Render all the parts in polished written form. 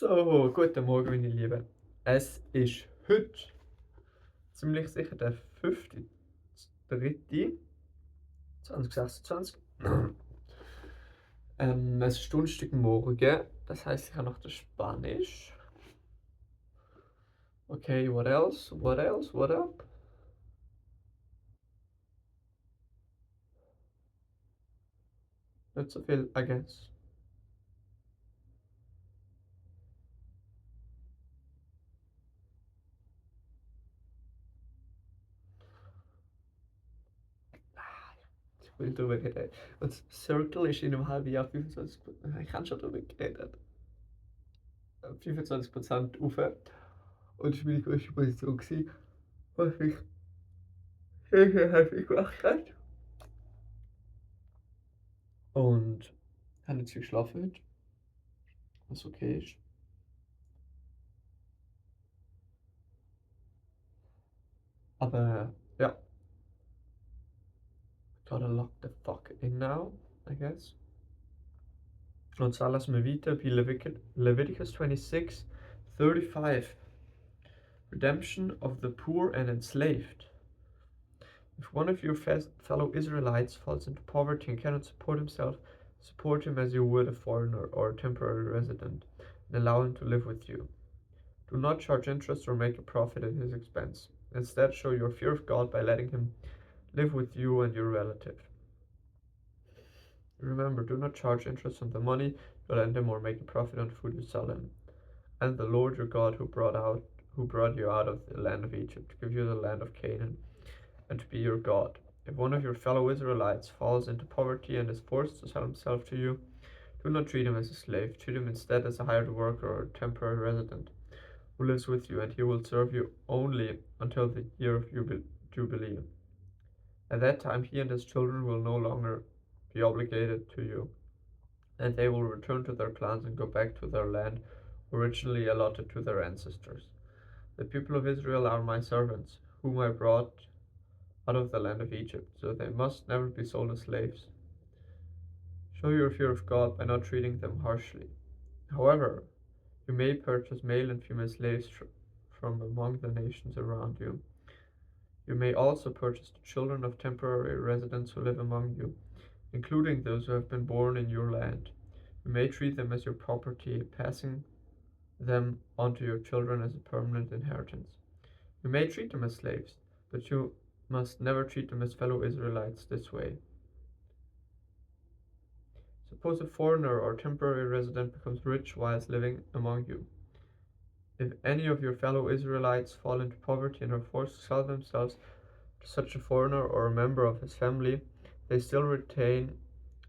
So, guten Morgen, meine Lieben. Es ist heute ziemlich sicher der 5.3.2026. Es ist Donnerstagmorgen, das heißt, ich habe noch das Spanisch. Okay, what else? What else? What up? Nicht so viel, I guess. Ich will drüber reden. Und Circle ist in einem halben Jahr 25%. Ich habe schon drüber geredet. 25% rauf. Und das war meine größte Position, was mich sehr, sehr häufig gemacht hat. Und habe nicht viel geschlafen heute, was okay ist. Aber ja, gotta lock the fuck in now, I guess. Und zwar lassen wir weiter bei Leviticus 26:35. Redemption of the poor and enslaved. If one of your fellow Israelites falls into poverty and cannot support himself, support him as you would a foreigner or a temporary resident, and allow him to live with you. Do not charge interest or make a profit at his expense. Instead, show your fear of God by letting him live with you and your relative. Remember, do not charge interest on the money you lend him or make a profit on food you sell him. And the Lord your God who brought you out of the land of Egypt, to give you the land of Canaan, and to be your God. If one of your fellow Israelites falls into poverty and is forced to sell himself to you, do not treat him as a slave. Treat him instead as a hired worker or a temporary resident who lives with you, and he will serve you only until the year of Jubilee. At that time, he and his children will no longer be obligated to you, and they will return to their clans and go back to their land originally allotted to their ancestors. The people of Israel are my servants, whom I brought out of the land of Egypt, so they must never be sold as slaves. Show your fear of God by not treating them harshly. However, you may purchase male and female slaves from among the nations around you. You may also purchase the children of temporary residents who live among you, including those who have been born in your land. You may treat them as your property, passing them on to your children as a permanent inheritance. You may treat them as slaves, but you must never treat them as fellow Israelites this way. Suppose a foreigner or temporary resident becomes rich whilst living among you. If any of your fellow Israelites fall into poverty and are forced to sell themselves to such a foreigner or a member of his family, they still retain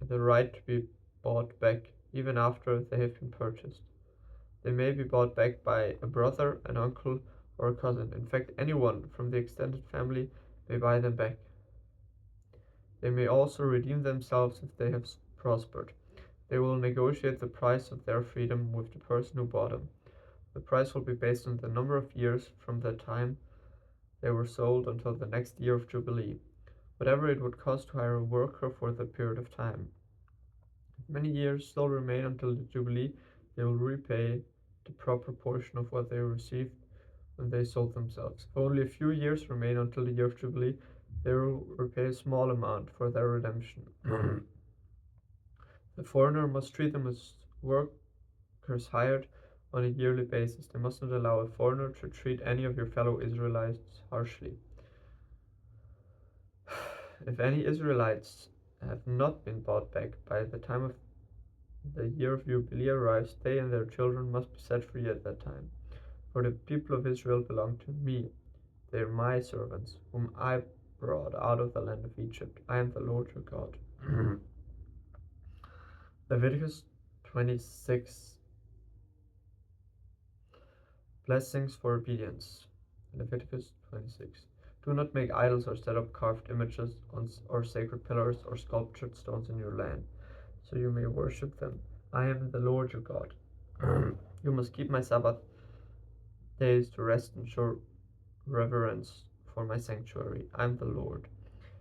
the right to be bought back, even after they have been purchased. They may be bought back by a brother, an uncle, or a cousin. In fact, anyone from the extended family may buy them back. They may also redeem themselves if they have prospered. They will negotiate the price of their freedom with the person who bought them. The price will be based on the number of years from the time they were sold until the next year of Jubilee, whatever it would cost to hire a worker for the period of time. If many years still remain until the Jubilee, they will repay the proper portion of what they received when they sold themselves. If only a few years remain until the year of Jubilee, they will repay a small amount for their redemption. The foreigner must treat them as workers hired on a yearly basis. They must not allow a foreigner to treat any of your fellow Israelites harshly. If any Israelites have not been bought back by the time of the year of Jubilee arrives, they and their children must be set free at that time. For the people of Israel belong to me. They are my servants, whom I brought out of the land of Egypt. I am the Lord your God. Leviticus 26. Blessings for obedience. Leviticus 26. Do not make idols or set up carved images or sacred pillars or sculptured stones in your land, so you may worship them. I am the Lord your God. You must keep my Sabbath days to rest and show reverence for my sanctuary. I am the Lord.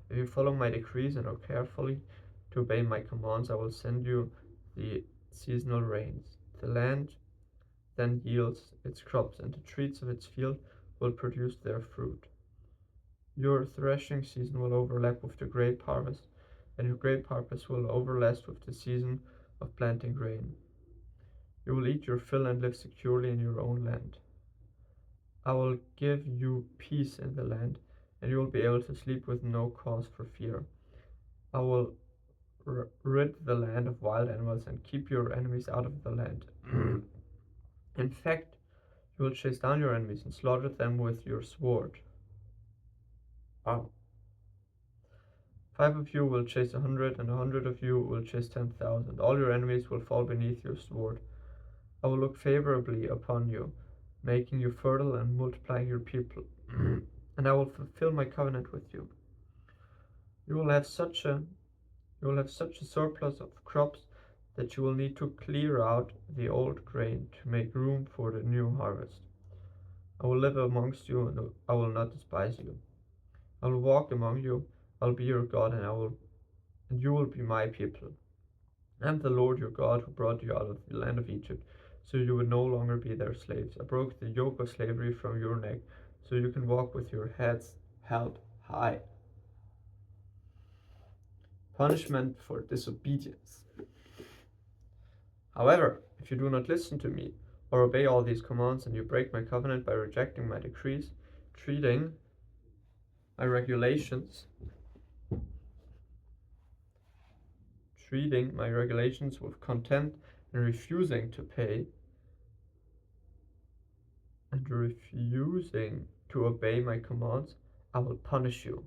If you follow my decrees and are carefully to obey my commands, I will send you the seasonal rains. then yields its crops, and the trees of its field will produce their fruit. Your threshing season will overlap with the grape harvest, and your grape harvest will overlap with the season of planting grain. You will eat your fill and live securely in your own land. I will give you peace in the land, and you will be able to sleep with no cause for fear. I will rid the land of wild animals and keep your enemies out of the land. In fact, you will chase down your enemies and slaughter them with your sword. Wow. 5 of you will chase 100, and 100 of you will chase 10,000. All your enemies will fall beneath your sword. I will look favorably upon you, making you fertile and multiplying your people, and I will fulfill my covenant with you. You will have such a surplus of crops that you will need to clear out the old grain to make room for the new harvest. I will live amongst you, and I will not despise you. I will walk among you. I will be your God, and you will be my people. I am the Lord your God who brought you out of the land of Egypt, so you would no longer be their slaves. I broke the yoke of slavery from your neck, so you can walk with your heads held high. Punishment for disobedience. However, if you do not listen to me or obey all these commands, and you break my covenant by rejecting my decrees, treating my regulations with contempt, and refusing to obey my commands, I will punish you.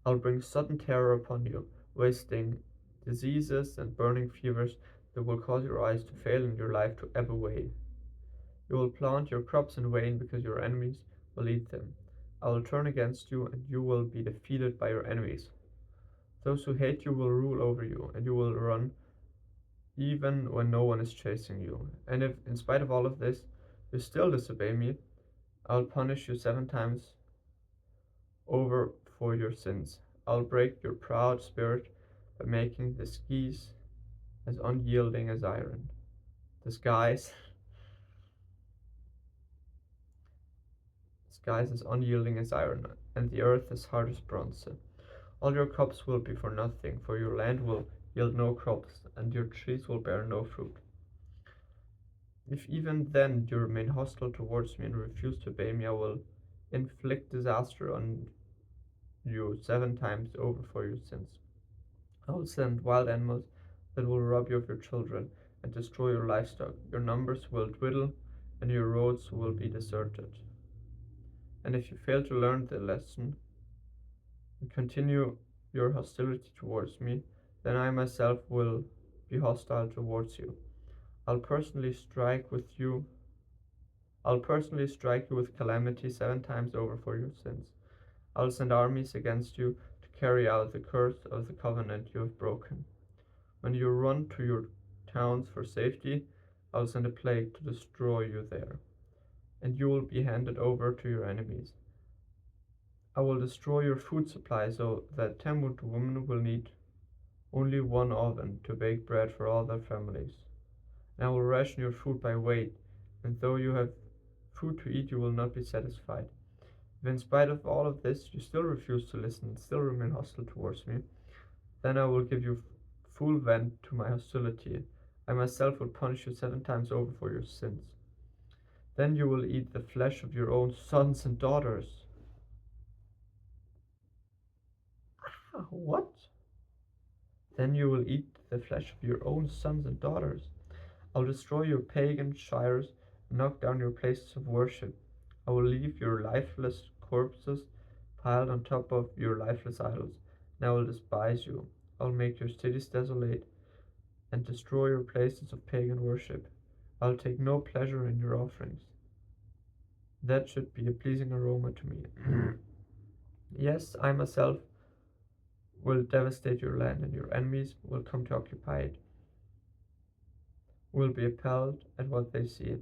I will bring sudden terror upon you, wasting diseases and burning fevers that will cause your eyes to fail and your life to ebb away. You will plant your crops in vain because your enemies will eat them. I will turn against you, and you will be defeated by your enemies. Those who hate you will rule over you, and you will run even when no one is chasing you. And if, in spite of all of this, you still disobey me, I will punish you 7 times over for your sins. I will break your proud spirit by making the skies as unyielding as iron. The skies as unyielding as iron, and the earth as hard as bronze. All your crops will be for nothing, for your land will yield no crops, and your trees will bear no fruit. If even then you remain hostile towards me and refuse to obey me, I will inflict disaster on you 7 times over for your sins. I will send wild animals that will rob you of your children and destroy your livestock. Your numbers will dwindle, and your roads will be deserted. And if you fail to learn the lesson and continue your hostility towards me, then I myself will be hostile towards you. I'll personally strike you with calamity 7 times over for your sins. I'll send armies against you to carry out the curse of the covenant you have broken. When you run to your towns for safety, I'll send a plague to destroy you there, and you will be handed over to your enemies. I will destroy your food supply so that 10 women will need only 1 oven to bake bread for all their families. And I will ration your food by weight, and though you have food to eat, you will not be satisfied. If in spite of all of this you still refuse to listen and still remain hostile towards me, then I will give you full vent to my hostility. I myself will punish you 7 times over for your sins. Then you will eat the flesh of your own sons and daughters. What? Then you will eat the flesh of your own sons and daughters. I'll destroy your pagan shires and knock down your places of worship. I will leave your lifeless corpses piled on top of your lifeless idols, and I will despise you. I will make your cities desolate and destroy your places of pagan worship. I will take no pleasure in your offerings. That should be a pleasing aroma to me. Yes, I myself will devastate your land, and your enemies will come to occupy it, will be appalled at what they see.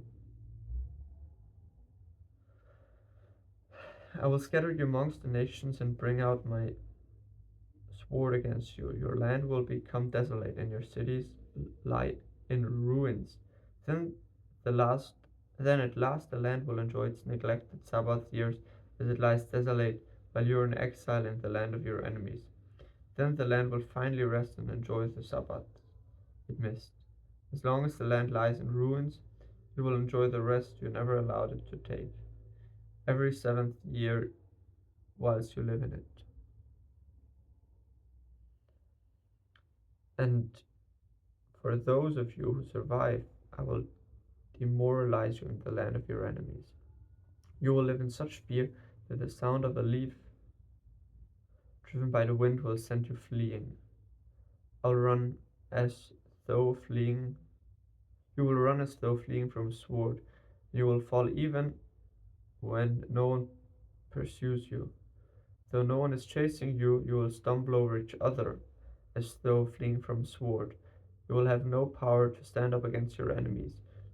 I will scatter you amongst the nations and bring out my sword against you. Your land will become desolate, and your cities lie in ruins. Then the last Then at last the land will enjoy its neglected Sabbath years as it lies desolate while you are in exile in the land of your enemies. Then the land will finally rest and enjoy the Sabbath it missed. As long as the land lies in ruins, you will enjoy the rest you never allowed it to take, every seventh year whilst you live in it. And for those of you who survive, I will demoralize you in the land of your enemies. You will live in such fear that the sound of a leaf driven by the wind will send you fleeing. I'll run as though fleeing. You will run as though fleeing from a sword. You will fall even when no one pursues you. Though no one is chasing you, you will stumble over each other as though fleeing from a sword. You will have no power to stand up against your enemies.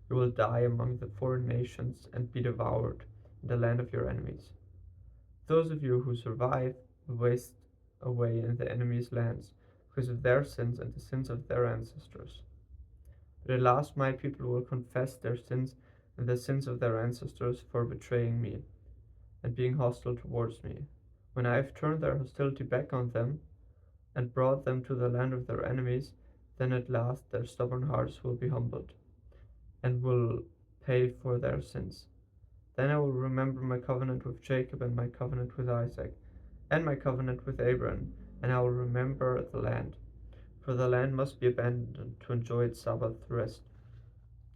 You will die among the foreign nations and be devoured in the land of your enemies. Those of you who survive will waste away in the enemies' lands because of their sins and the sins of their ancestors. But at last my people will confess their sins and the sins of their ancestors for betraying me and being hostile towards me. When I have turned their hostility back on them and brought them to the land of their enemies, then at last their stubborn hearts will be humbled and will pay for their sins. Then I will remember my covenant with Jacob and my covenant with Isaac and my covenant with Abraham, and I will remember the land. For the land must be abandoned to enjoy its Sabbath rest,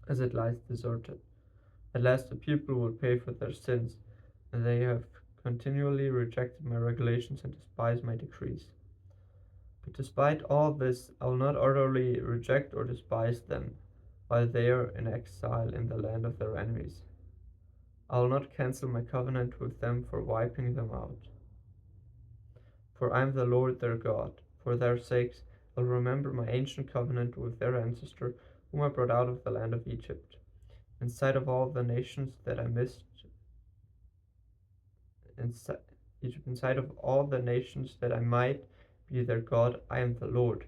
as it lies deserted. At last the people will pay for their sins, and they have continually rejected my regulations and despised my decrees. But despite all this, I will not utterly reject or despise them, while they are in exile in the land of their enemies. I will not cancel my covenant with them for wiping them out. For I am the Lord their God. For their sakes I will remember my ancient covenant with their ancestor, whom I brought out of the land of Egypt. In sight of all the nations that I missed, in sight of all the nations that I might be their God, I am the Lord.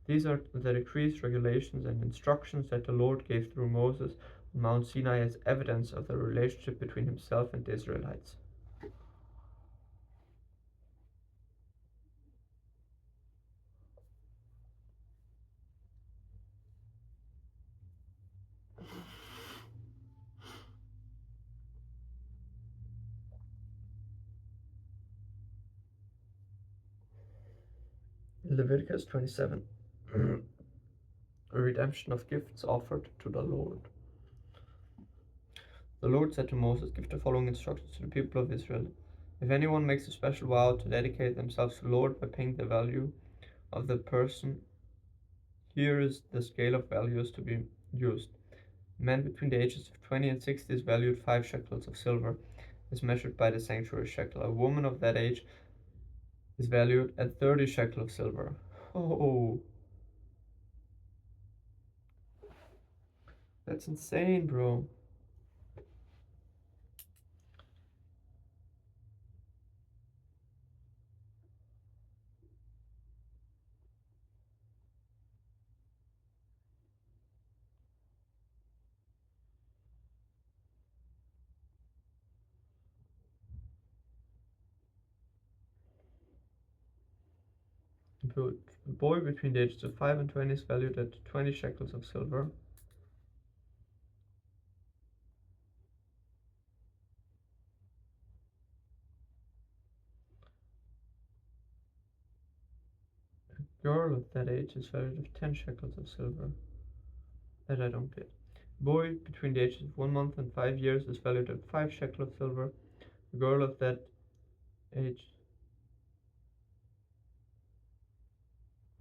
These are the decrees, regulations, and instructions that the Lord gave through Moses on Mount Sinai as evidence of the relationship between himself and the Israelites. Leviticus 27. A redemption of gifts offered to the Lord. The Lord said to Moses, "Give the following instructions to the people of Israel. If anyone makes a special vow to dedicate themselves to the Lord by paying the value of the person, here is the scale of values to be used. A man between the ages of 20 and 60 is valued 5 shekels of silver, as measured by the sanctuary shekel. A woman of that age is valued at 30 shekels of silver." Oh, that's insane, bro. A boy between the ages of 5 and 20 is valued at 20 shekels of silver. A girl of that age is valued at 10 shekels of silver. That I don't get. A boy between the ages of 1 month and 5 years is valued at 5 shekels of silver. A girl of that age.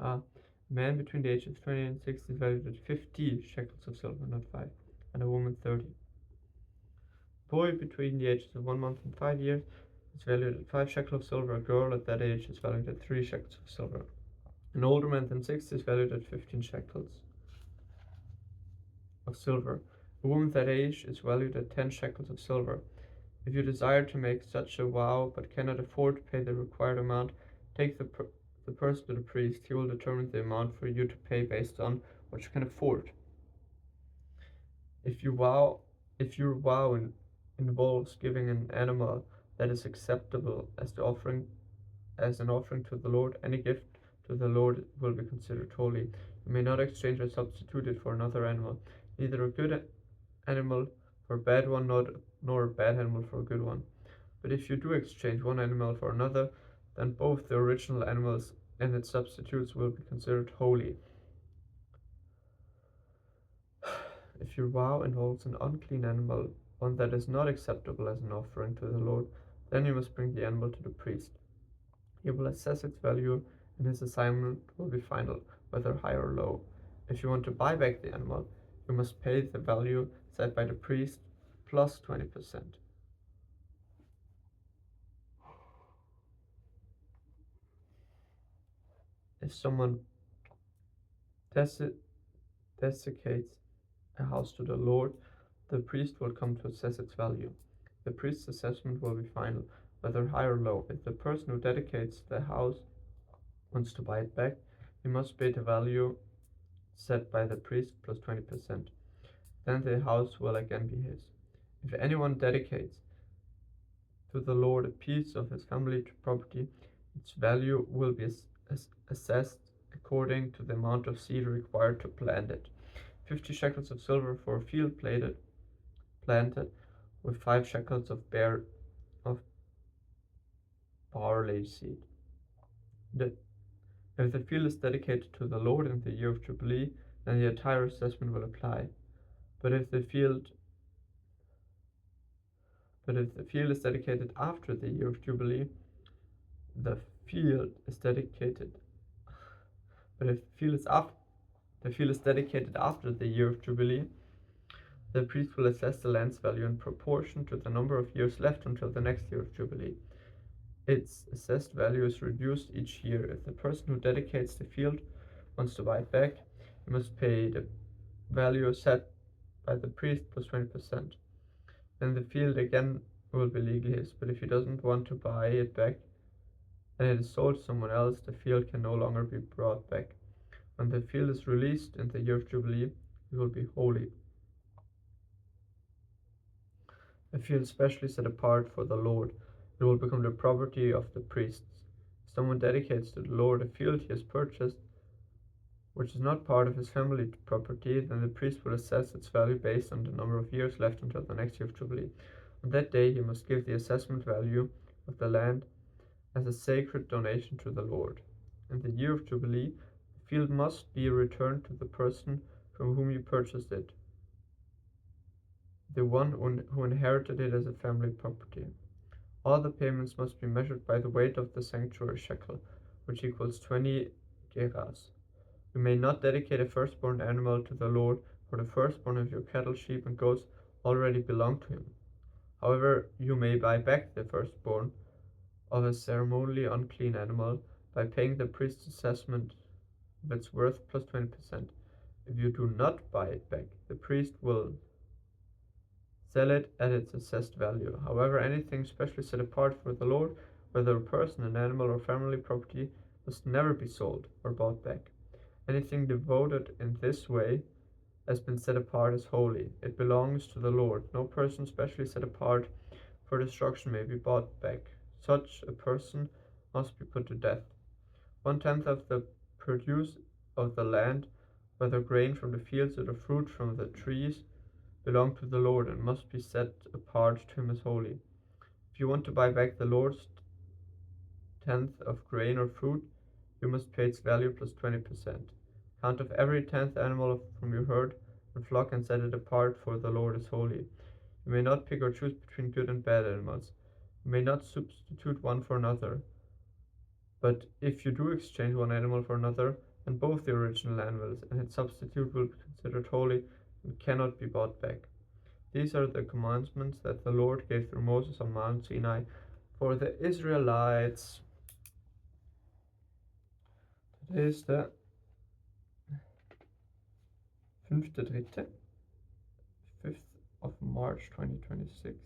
A man between the ages of 20 and 60 is valued at 50 shekels of silver, not 5, and a woman 30. A boy between the ages of 1 month and 5 years is valued at 5 shekels of silver. A girl at that age is valued at 3 shekels of silver. An older man than 60 is valued at 15 shekels of silver. A woman that age is valued at 10 shekels of silver. If you desire to make such a vow but cannot afford to pay the required amount, take the person to the priest. He will determine the amount for you to pay based on what you can afford. If you vow If your vow involves giving an animal that is acceptable as an offering to the Lord, any gift to the Lord will be considered holy. You may not exchange or substitute it for another animal, neither a good animal for a bad one, nor a bad animal for a good one. But if you do exchange one animal for another, then both the original animals and its substitutes will be considered holy. If your vow involves an unclean animal, one that is not acceptable as an offering to the Lord, then you must bring the animal to the priest. He will assess its value, and his assignment will be final, whether high or low. If you want to buy back the animal, you must pay the value set by the priest plus 20%. If someone desecrates a house to the Lord, the priest will come to assess its value. The priest's assessment will be final, whether high or low. If the person who dedicates the house wants to buy it back, he must pay the value set by the priest plus 20%. Then the house will again be his. If anyone dedicates to the Lord a piece of his family property, its value will be assessed according to the amount of seed required to plant it. 50 shekels of silver for a field planted, with 5 shekels of barley seed. If the field is dedicated to the Lord in the year of Jubilee, then the entire assessment will apply. But if the field is dedicated after the year of Jubilee, the field is dedicated after the year of Jubilee, the priest will assess the land's value in proportion to the number of years left until the next year of Jubilee. Its assessed value is reduced each year. If the person who dedicates the field wants to buy it back, he must pay the value set by the priest plus 20%. Then the field again will be legally his, but if he doesn't want to buy it back and it is sold to someone else, the field can no longer be brought back. When the field is released in the year of Jubilee, it will be holy. A field specially set apart for the Lord, it will become the property of the priests. If someone dedicates to the Lord a field he has purchased, which is not part of his family property, then the priest will assess its value based on the number of years left until the next year of Jubilee. On that day, he must give the assessment value of the land as a sacred donation to the Lord. In the year of Jubilee, the field must be returned to the person from whom you purchased it, the one who inherited it as a family property. All the payments must be measured by the weight of the sanctuary shekel, which equals 20 gerahs. You may not dedicate a firstborn animal to the Lord, for the firstborn of your cattle, sheep, and goats already belong to him. However, you may buy back the firstborn of a ceremonially unclean animal by paying the priest's assessment of its worth plus 20%. If you do not buy it back, the priest will sell it at its assessed value. However, anything specially set apart for the Lord, whether a person, an animal, or family property, must never be sold or bought back. Anything devoted in this way has been set apart as holy. It belongs to the Lord. No person specially set apart for destruction may be bought back. Such a person must be put to death. 1/10 of the produce of the land, whether grain from the fields or the fruit from the trees, belong to the Lord and must be set apart to him as holy. If you want to buy back the Lord's 10th of grain or fruit, you must pay its value plus 20%. Count of every 10th animal from your herd and flock and set it apart, for the Lord is holy. You may not pick or choose between good and bad animals. You may not substitute one for another. But if you do exchange one animal for another, then both the original animals and its substitute will be considered holy and cannot be bought back. These are the commandments that the Lord gave through Moses on Mount Sinai for the Israelites. Today is the 5th of March 2026,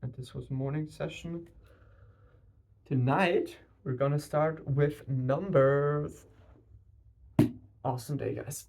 and this was morning session. Tonight we're gonna start with numbers. Awesome day, guys.